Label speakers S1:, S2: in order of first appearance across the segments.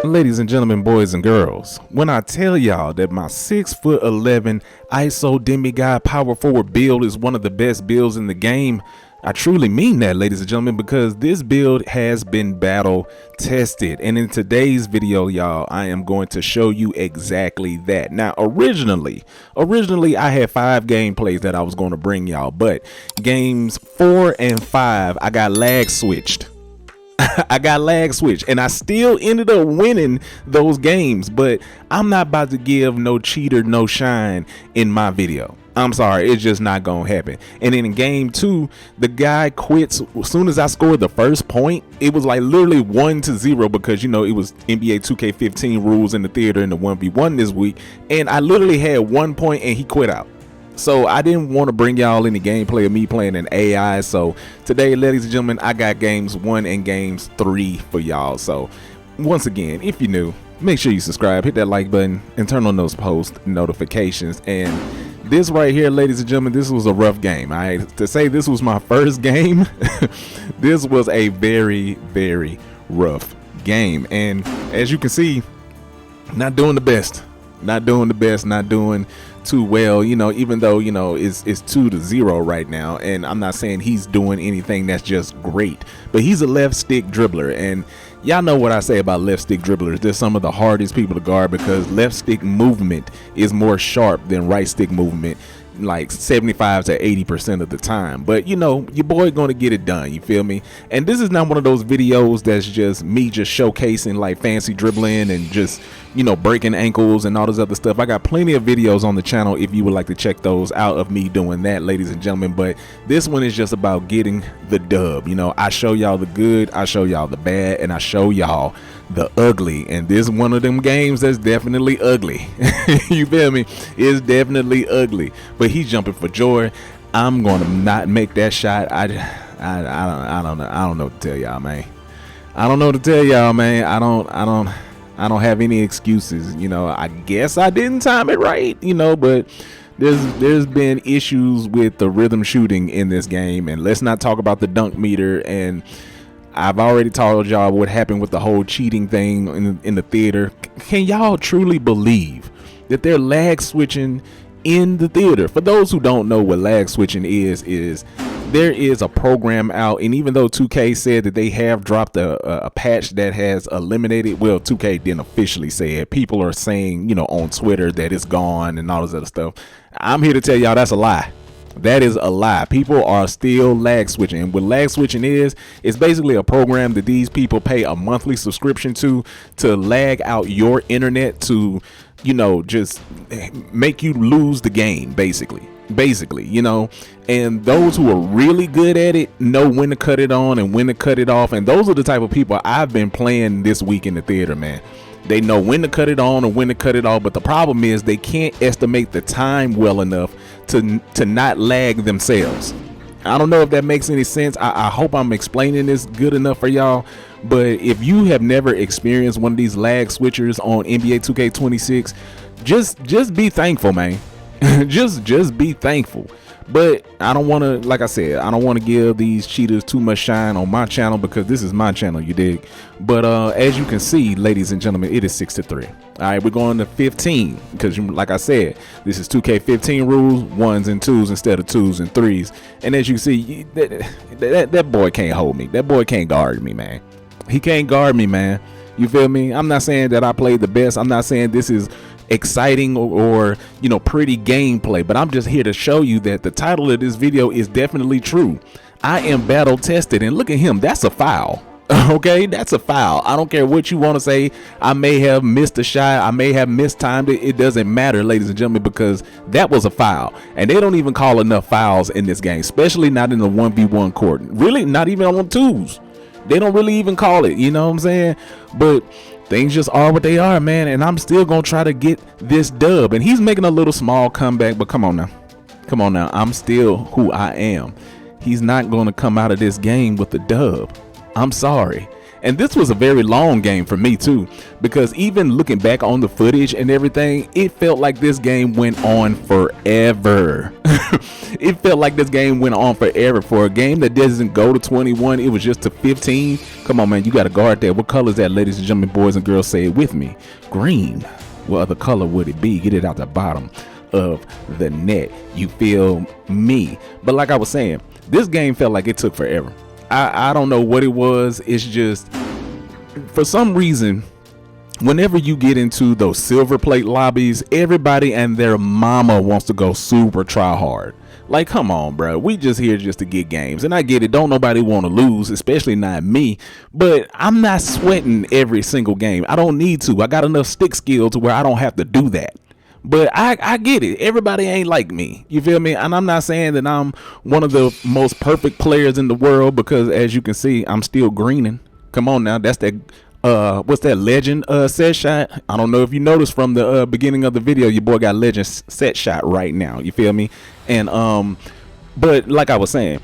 S1: Ladies and gentlemen, boys and girls, when I tell y'all that my 6'11" ISO demigod power forward build is one of the best builds in the game, I truly mean that, ladies and gentlemen, because this build has been battle tested. And in today's video, y'all, I am going to show you exactly that. Now, originally I had 5 gameplays that I was going to bring y'all, but games 4 and 5, I got lag switched. And I still ended up winning those games, but I'm not about to give no cheater no shine in my video. I'm sorry, it's just not gonna happen. And in game 2, the guy quits as soon as I scored the first point. It was like literally 1-0 because, you know, it was NBA 2K15 rules in the theater in the 1v1 this week, and I literally had 1 point and he quit out. So I didn't want to bring y'all any gameplay of me playing an AI. So today, ladies and gentlemen, I got games 1 and games 3 for y'all. So once again, if you're new, make sure you subscribe, hit that like button, and turn on those post notifications. And this right here, ladies and gentlemen, this was a rough game. To say this was my first game, this was a very, very rough game. And as you can see, not doing the best, not doing too well, you know, even though, you know, it's 2-0 right now, and I'm not saying he's doing anything that's just great, but he's a left stick dribbler, and y'all know what I say about left stick dribblers. They're some of the hardest people to guard because left stick movement is more sharp than right stick movement, like 75 to 80% of the time. But you know, your boy gonna get it done, you feel me? And this is not one of those videos that's just me just showcasing like fancy dribbling and just, you know, breaking ankles and all this other stuff. I got plenty of videos on the channel if you would like to check those out of me doing that, ladies and gentlemen. But this one is just about getting the dub. You know, I show y'all the good, I show y'all the bad, and I show y'all the ugly. And this is one of them games that's definitely ugly. You feel me? It's definitely ugly. But he's jumping for joy. I'm gonna not make that shot. I don't know what to tell y'all, man. I don't know what to tell y'all, man. I don't have any excuses. You know, I guess I didn't time it right, you know, but there's been issues with the rhythm shooting in this game, and let's not talk about the dunk meter. And I've already told y'all what happened with the whole cheating thing in the theater. Can y'all truly believe that they're lag switching in the theater? For those who don't know what lag switching is there is a program out, and even though 2K said that they have dropped a patch that has eliminated, well, 2K didn't officially say it. People are saying, you know, on Twitter that it's gone and all this other stuff. I'm here to tell y'all that's a lie. That is a lie. People are still lag switching. And what lag switching is, it's basically a program that these people pay a monthly subscription to lag out your internet to, you know, just make you lose the game, basically, you know. And those who are really good at it know when to cut it on and when to cut it off. And those are the type of people I've been playing this week in the theater, man. They know when to cut it on and when to cut it off, but the problem is they can't estimate the time well enough to not lag themselves. I don't know if that makes any sense. I hope I'm explaining this good enough for y'all. But if you have never experienced one of these lag switchers on NBA 2K26, just be thankful, man. just be thankful. But I don't want to, like I said, I don't want to give these cheaters too much shine on my channel because this is my channel, you dig? But as you can see, ladies and gentlemen, it is 6-3. All right, we're going to 15 because, like I said, this is 2K15 rules, 1s and 2s instead of 2s and 3s. And as you can see, that boy can't hold me. That boy can't guard me, man. He can't guard me, man. You feel me? I'm not saying that I played the best. I'm not saying this is exciting or you know, pretty gameplay, but I'm just here to show you that the title of this video is definitely true. I am battle tested, and look at him, that's a foul. Okay, that's a foul. I don't care what you want to say. I may have missed a shot, I may have mistimed it. It doesn't matter, ladies and gentlemen, because that was a foul, and they don't even call enough fouls in this game, especially not in the 1v1 court. Really, not even on 2s. They don't really even call it, you know what I'm saying? But things just are what they are, man, and I'm still gonna try to get this dub. And he's making a little small comeback, but come on now, I'm still who I am. He's not gonna come out of this game with the dub. I'm sorry. And this was a very long game for me too, because even looking back on the footage and everything, it felt like this game went on forever. It felt like this game went on forever for a game that doesn't go to 21. It was just to 15. Come on, man, you got to guard that. What color is that, ladies and gentlemen, boys and girls? Say it with me. Green. What other color would it be? Get it out the bottom of the net. You feel me? But like I was saying, this game felt like it took forever. I don't know what it was. It's just, for some reason, whenever you get into those silver plate lobbies, everybody and their mama wants to go super try hard. Like, come on, bro. We just here just to get games. And I get it. Don't nobody want to lose, especially not me. But I'm not sweating every single game. I don't need to. I got enough stick skill to where I don't have to do that. But I get it. Everybody ain't like me. You feel me? And I'm not saying that I'm one of the most perfect players in the world, because as you can see, I'm still greening. Come on now. That's that. What's that, legend set shot? I don't know if you noticed from the beginning of the video, your boy got legend set shot right now. You feel me? And but like I was saying,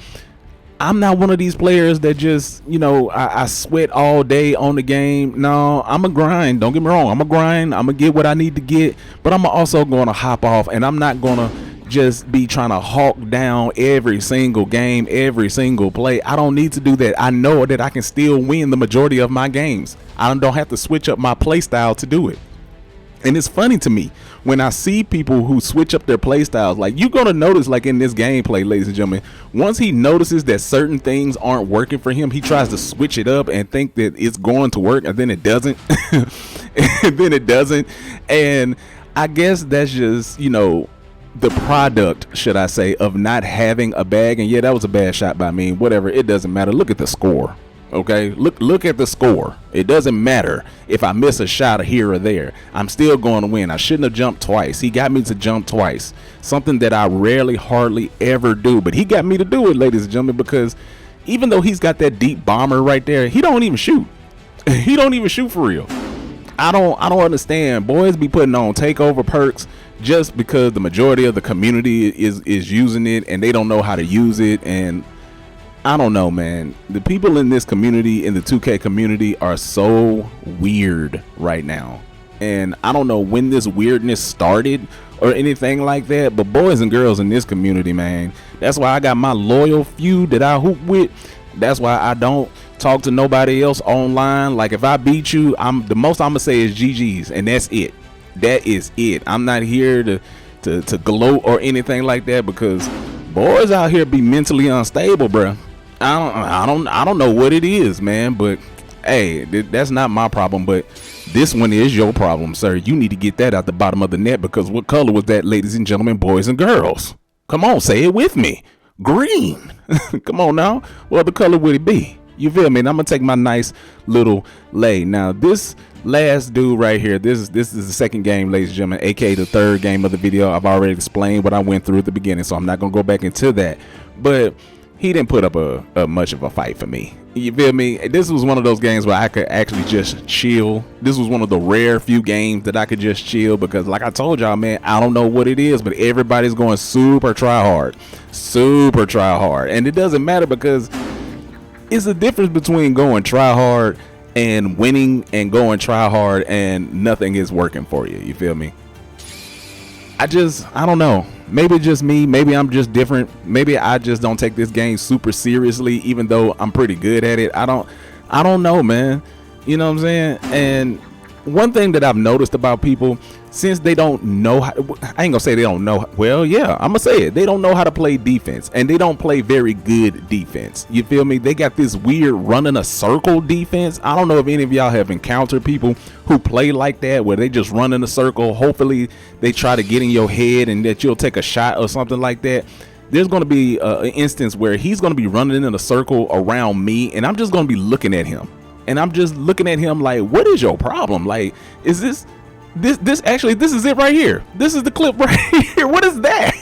S1: I'm not one of these players that just, you know, I sweat all day on the game. No, I'm a grind. Don't get me wrong. I'm a grind. I'm gonna get what I need to get, but I'm also going to hop off, and I'm not gonna just be trying to hawk down every single game, every single play. I don't need to do that. I know that I can still win the majority of my games. I don't have to switch up my play style to do it. And it's funny to me when I see people who switch up their play styles. Like, you're going to notice, like in this gameplay, ladies and gentlemen, once he notices that certain things aren't working for him, he tries to switch it up and think that it's going to work, and then it doesn't. And then it doesn't. And I guess that's just, you know, the product, should I say, of not having a bag. And yeah, that was a bad shot by me. Whatever, it doesn't matter. Look at the score. Okay, look at the score. It doesn't matter if I miss a shot here or there. I'm still going to win. I shouldn't have jumped twice. He got me to jump twice, something that I rarely, hardly ever do. But he got me to do it, ladies and gentlemen, because even though he's got that deep bomber right there, he don't even shoot. He don't even shoot for real. I don't understand. Boys be putting on takeover perks just because the majority of the community is using it, and they don't know how to use it. And I don't know, man. The people in this community, in the 2K community, are so weird right now. And I don't know when this weirdness started or anything like that, but boys and girls in this community, man, that's why I got my loyal few that I hoop with. That's why I don't talk to nobody else online. Like, if I beat you, the most I'm gonna say is GG's, and that's it. That is it. I'm not here to gloat or anything like that, because boys out here be mentally unstable, bruh. I don't know what it is, man, but hey, that's not my problem. But this one is your problem, sir. You need to get that out the bottom of the net, because what color was that, ladies and gentlemen, boys and girls? Come on, say it with me. Green. Come on now. What other color would it be? You feel me? And I'm gonna take my nice little lay. Now, this last dude right here, this is the second game, ladies and gentlemen, aka the third game of the video. I've already explained what I went through at the beginning, so I'm not gonna go back into that. But he didn't put up a much of a fight for me. You feel me? This was one of those games where I could actually just chill. This was one of the rare few games that I could just chill, because like I told y'all, man, I don't know what it is, but everybody's going super try hard. Super try hard. And it doesn't matter, because it's the difference between going try hard and winning, and going try hard and nothing is working for you. You feel me? I don't know. Maybe just me. Maybe I'm just different. Maybe I just don't take this game super seriously, even though I'm pretty good at it. I don't know, man. You know what I'm saying? And one thing that I've noticed about people, since they don't know how, I ain't gonna say they don't know. Well, yeah, I'm gonna say it. They don't know how to play defense, and they don't play very good defense. You feel me? They got this weird running a circle defense. I don't know if any of y'all have encountered people who play like that, where they just run in a circle. Hopefully they try to get in your head and that you'll take a shot or something like that. There's going to be an instance where he's going to be running in a circle around me, and I'm just going to be looking at him. And I'm just looking at him like, what is your problem? Like, is this actually, this is it right here. This is the clip right here. What is that?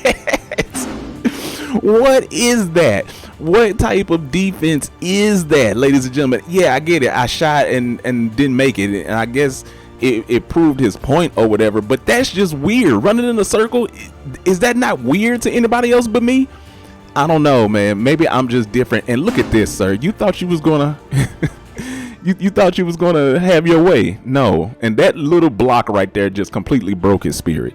S1: What is that? What type of defense is that, ladies and gentlemen? Yeah, I get it. I shot and didn't make it, and I guess it proved his point or whatever, but that's just weird. Running in a circle, is that not weird to anybody else but me? I don't know, man. Maybe I'm just different. And look at this, sir. You thought you was gonna You thought you was gonna have your way. No. And that little block right there just completely broke his spirit.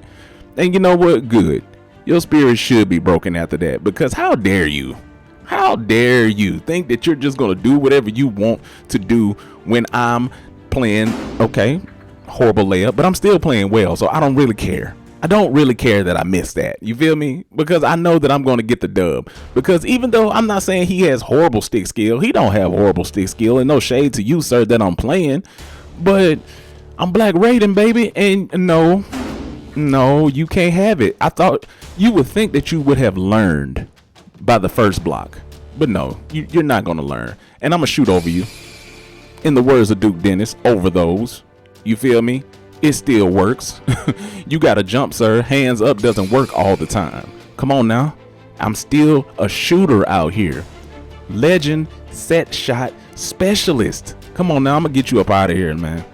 S1: And you know what? Good. Your spirit should be broken after that, because how dare you? How dare you think that you're just gonna do whatever you want to do when I'm playing, okay, horrible layup, but I'm still playing well, so I don't really care. I don't really care that I missed that. You feel me? Because I know that I'm going to get the dub. Because even though I'm not saying he has horrible stick skill, he don't have horrible stick skill, and no shade to you, sir, that I'm playing. But I'm Black Raiden, baby, and no, you can't have it. I thought you would think that you would have learned by the first block, but no, you're not going to learn. And I'm going to shoot over you. In the words of Duke Dennis, over those. You feel me? It still works. You got to jump, sir. Hands up doesn't work all the time. Come on now. I'm still a shooter out here. Legend set shot specialist. Come on now. I'm going to get you up out of here, man.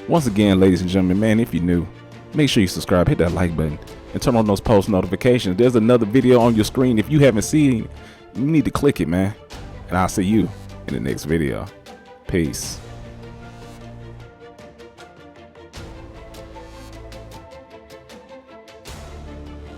S1: Once again, ladies and gentlemen, man, if you're new, make sure you subscribe, hit that like button, and turn on those post notifications. There's another video on your screen. If you haven't seen it, you need to click it, man. And I'll see you in the next video. Peace.